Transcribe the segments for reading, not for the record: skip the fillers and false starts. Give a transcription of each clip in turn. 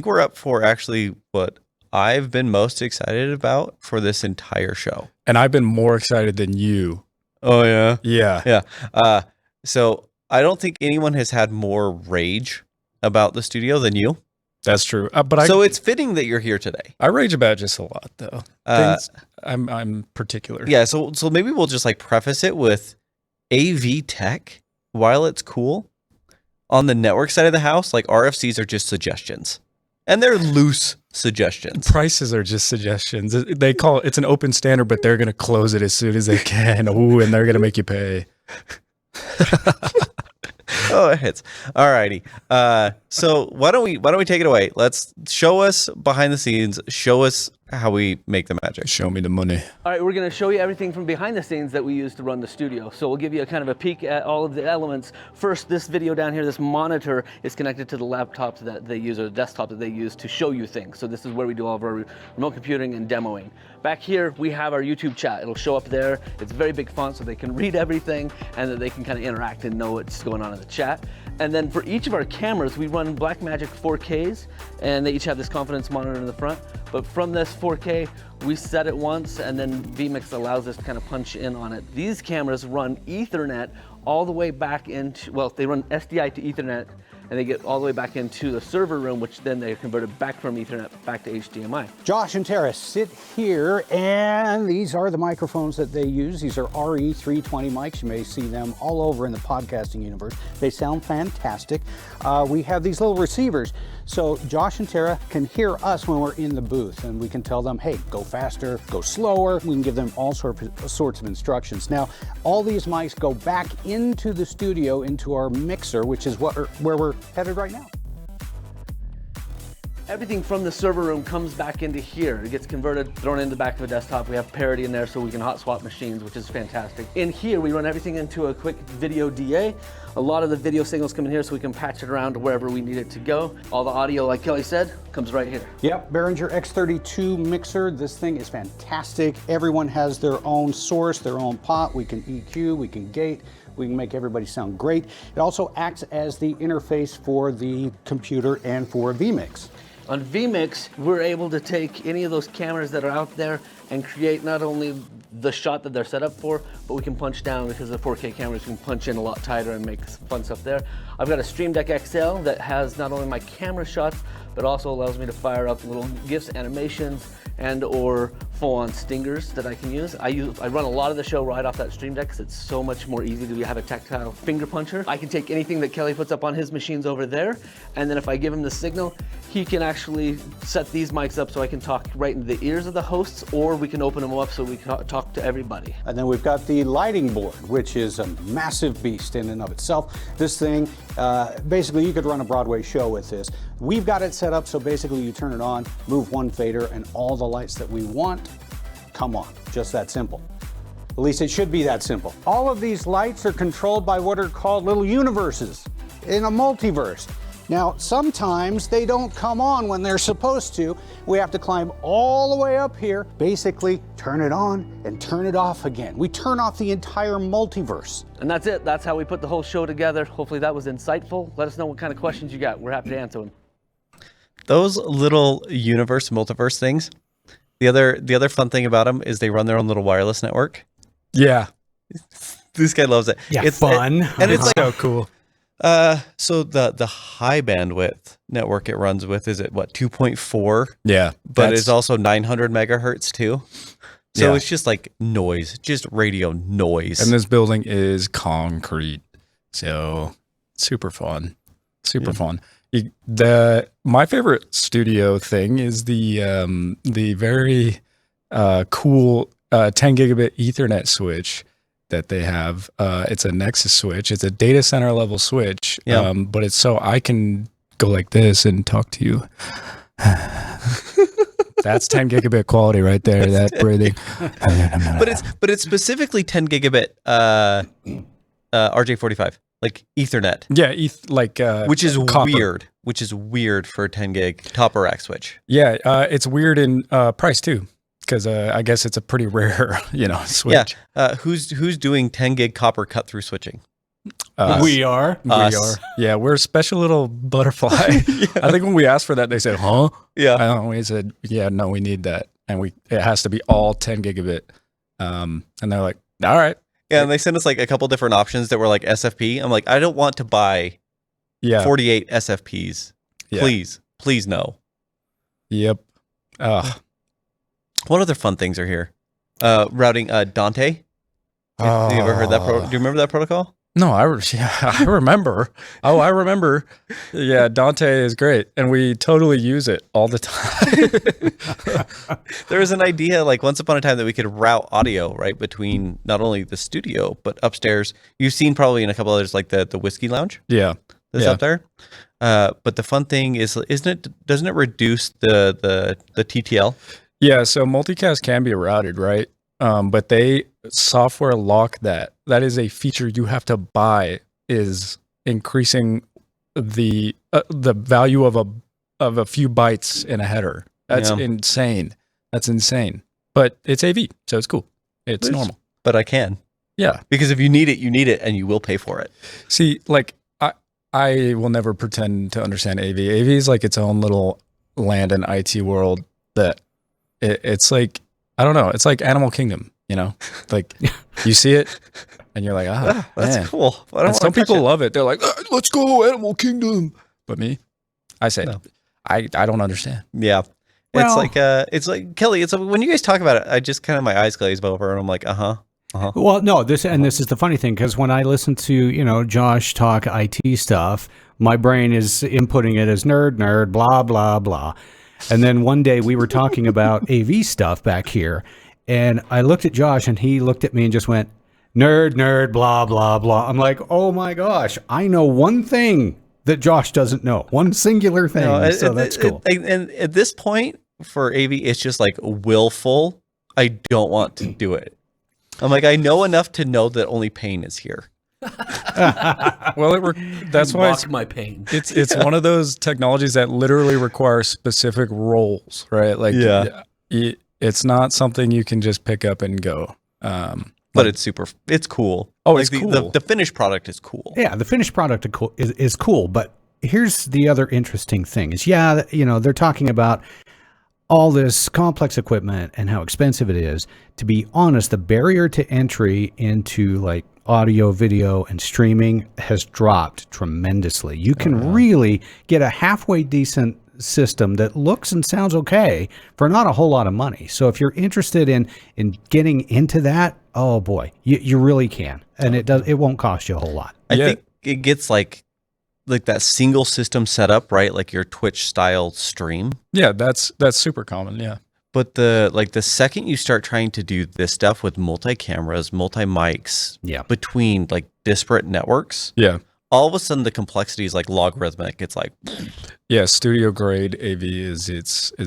we're up for actually what I've been most excited about for this entire show. And I've been more excited than you. Oh, yeah? Yeah. Yeah. So I don't think anyone has had more rage about the studio than you. That's true. So it's fitting that you're here today. I rage about just a lot, though. I'm particular. Yeah, so maybe we'll just like preface it with AV tech, while it's cool, on the network side of the house, like RFCs are just suggestions. And they're loose suggestions. Prices are just suggestions. They call it's an open standard, but they're going to close it as soon as they can. Ooh, and they're going to make you pay. Oh, it hits. All righty. So why don't we take it away? Let's show us behind the scenes. Show us how we make the magic. Show me the money. All right, we're going to show you everything from behind the scenes that we use to run the studio. So we'll give you a kind of a peek at all of the elements. First, this video down here, this monitor is connected to the laptops that they use, or the desktop that they use to show you things. So this is where we do all of our remote computing and demoing. Back here, we have our YouTube chat. It'll show up there. It's very big font so they can read everything and that they can kind of interact and know what's going on in the chat. And then for each of our cameras, we run Blackmagic 4Ks, and they each have this confidence monitor in the front. But from this 4K, we set it once, and then vMix allows us to kind of punch in on it. These cameras run Ethernet all the way back into, well, they run SDI to Ethernet, and they get all the way back into the server room, which then they're converted back from Ethernet back to HDMI. Josh and Tara sit here, and these are the microphones that they use. These are RE320 mics. You may see them all over in the podcasting universe. They sound fantastic. We have these little receivers, so Josh and Tara can hear us when we're in the booth, and we can tell them, hey, go faster, go slower. We can give them all sorts of instructions. Now, all these mics go back into the studio, into our mixer, which is where we're headed right now. Everything from the server room comes back into here. It gets converted, thrown into the back of a desktop. We have parity in there so we can hot swap machines, which is fantastic. In here, we run everything into a quick video DA. A lot of the video signals come in here so we can patch it around to wherever we need it to go. All the audio, like Kelly said, comes right here. Yep, Behringer X32 mixer. This thing is fantastic. Everyone has their own source, their own pot. We can EQ, we can gate. We can make everybody sound great. It also acts as the interface for the computer and for vMix. On vMix, we're able to take any of those cameras that are out there and create not only the shot that they're set up for, but we can punch down because of the 4K cameras. We can punch in a lot tighter and make fun stuff there. I've got a Stream Deck XL that has not only my camera shots, but also allows me to fire up little GIFs, animations, and or full-on stingers that I can use. I run a lot of the show right off that Stream Deck because it's so much more easy to have a tactile finger puncher. I can take anything that Kelly puts up on his machines over there, and then if I give him the signal, he can actually set these mics up so I can talk right into the ears of the hosts, or we can open them up so we can talk to everybody. And then we've got the lighting board, which is a massive beast in and of itself. This thing, basically you could run a Broadway show with this. We've got it set up so basically you turn it on, move one fader, and all the lights that we want come on. Just that simple. At least it should be that simple. All of these lights are controlled by what are called little universes in a multiverse. Now, sometimes they don't come on when they're supposed to. We have to climb all the way up here, basically turn it on and turn it off again. We turn off the entire multiverse. And that's it. That's how we put the whole show together. Hopefully that was insightful. Let us know what kind of questions you got. We're happy to answer them. Those little multiverse things, the other fun thing about them is they run their own little wireless network. Yeah. This guy loves it. Yeah, it's fun. And it's like, so cool. So the high bandwidth network it runs with is at what, 2.4? Yeah. But it's also 900 megahertz too. So Yeah. it's just like noise, just radio noise. And this building is concrete. So super fun. Super fun. My favorite studio thing is the very cool 10 gigabit Ethernet switch that they have. It's a Nexus switch. It's a data center level switch. Yeah. But it's so I can go like this and talk to you. That's 10 gigabit quality right there. That breathing. but it's specifically 10 gigabit RJ45, like Ethernet. Yeah, which is copper. weird. Which is weird for a 10 gig top of rack switch. Yeah, it's weird in price too, because I guess it's a pretty rare, switch. Yeah. Who's doing 10 gig copper cut through switching? We are. We Us. are. Yeah, we're a special little butterfly. I think when we asked for that, they said, "Huh?" Yeah. We said, "Yeah, no, we need that, and it has to be all 10 gigabit." And they're like, "All right." Yeah, and they sent us like a couple different options that were like SFP. I'm like, I don't want to buy Yeah. 48 SFPs. Yeah. Please no. Yep. What other fun things are here? Routing Dante. Have you ever heard that? Do you remember that protocol? No, I remember. Oh, I remember. Yeah, Dante is great, and we totally use it all the time. There was an idea like once upon a time that we could route audio right between not only the studio but upstairs. You've seen probably in a couple others like the whiskey lounge Yeah. that's up there. But the fun thing is, doesn't it reduce the TTL? Yeah, so multicast can be routed, right? But they software lock that. That is a feature you have to buy. Is increasing the value of a few bytes in a header. That's insane. That's insane. But it's AV, so it's cool. It's normal. But I can. Yeah, Because if you need it, and you will pay for it. see, like I will never pretend to understand AV. AV is like its own little land in IT world that it's like, I don't know. It's like Animal Kingdom, you know, like you see it and you're like, That's man. cool. I don't And some wanna touch people it. love it. They're like, let's go Animal Kingdom. But me, I say, No. I don't understand. Yeah. Well- It's like Kelly, it's when you guys talk about it, I just kind of my eyes glaze over and I'm like, Well, no, this is the funny thing, because when I listen to, Josh talk IT stuff, my brain is inputting it as nerd, blah, blah, blah. And then one day we were talking about AV stuff back here, and I looked at Josh and he looked at me and just went, nerd, blah, blah, blah. I'm like, oh my gosh, I know one thing that Josh doesn't know, one singular thing. So that's cool. And at this point for AV, it's just like willful. I don't want to do it. I'm like, I know enough to know that only pain is here. Well, that's why Mock my pain. it's one of those technologies that literally require specific roles, right? Like, it's not something you can just pick up and go. But it's cool. Oh, Like it's the, cool. The finished product is cool. Yeah, the finished product is cool, but here's the other interesting thing is, they're talking about all this complex equipment and how expensive it is. To be honest, the barrier to entry into like audio, video, and streaming has dropped tremendously. You can really get a halfway decent system that looks and sounds okay for not a whole lot of money. So if you're interested in getting into that, oh boy, you really can. And it won't cost you a whole lot. I think it gets like that single system setup, right? Like your Twitch style stream. Yeah, that's super common. Yeah. But the second you start trying to do this stuff with multi cameras, multi mics, between like disparate networks, Yeah. all of a sudden the complexity is like logarithmic. It's like, Yeah. Studio grade AV is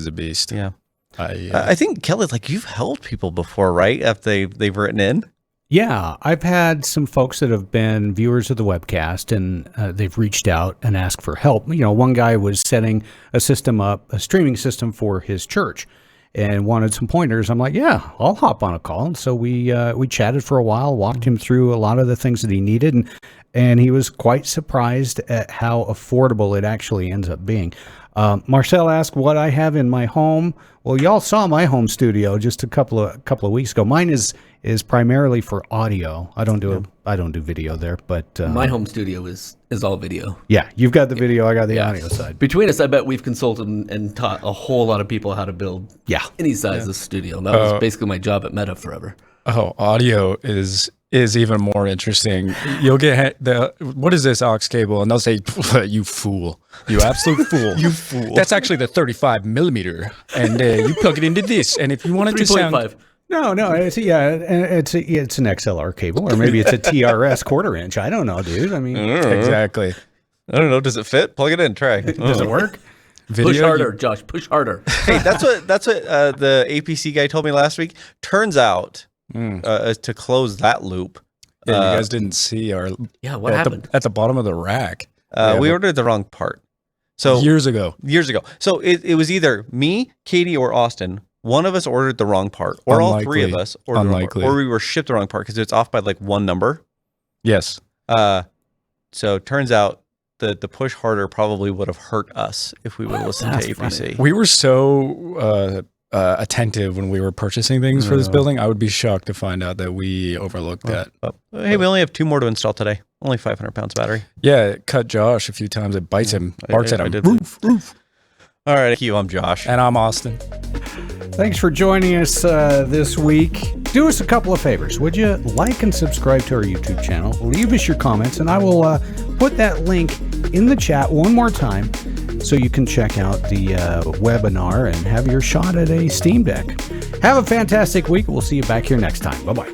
a beast. yeah. I I think Kelly, like you've helped people before, right? After they've written in. Yeah, I've had some folks that have been viewers of the webcast, and they've reached out and asked for help. One guy was setting a streaming system for his church, and wanted some pointers. I'm like, yeah, I'll hop on a call. And so we chatted for a while, walked him through a lot of the things that he needed, and he was quite surprised at how affordable it actually ends up being. Marcel asked what I have in my home. Well, y'all saw my home studio just a couple of weeks ago. Mine is primarily for audio. I don't do video there, but My home studio is all video. yeah, you've got the video, I got the audio side. Between us, I bet we've consulted and taught a whole lot of people how to build any size of studio. That was basically my job at Meta forever. Oh, audio is even more interesting. You'll get what is this aux cable? And they'll say, you fool, you absolute fool. You fool. That's actually the 35 millimeter. And you plug it into this. And if you want it to sound 3.5. No, it's an XLR cable, or maybe it's a TRS quarter inch. I don't know, dude. I mean, exactly. I don't know. Does it fit? Plug it in. Try. does it work? Push harder, Josh. Push harder. Hey, that's what the APC guy told me last week. Turns out, to close that loop, Yeah, you guys didn't see our What happened? at the bottom of the rack. we ordered the wrong part. So years ago. So it was either me, Katie, or Austin. One of us ordered the wrong part, or all three of us ordered the wrong part, or we were shipped the wrong part because it's off by like one number. Yes. So it turns out the push harder probably would have hurt us if we would have listened to APC. We were so attentive when we were purchasing things for this building. I would be shocked to find out that we overlooked that. Hey, we only have 2 more to install today. Only 500 pounds battery. Yeah, it cut Josh a few times. It bites him, barks at him. Roof. All right, thank you. I'm Josh. And I'm Austin. Thanks for joining us this week. Do us a couple of favors. Would you like and subscribe to our YouTube channel? Leave us your comments, and I will put that link in the chat one more time so you can check out the webinar and have your shot at a Steam Deck. Have a fantastic week. We'll see you back here next time. Bye-bye.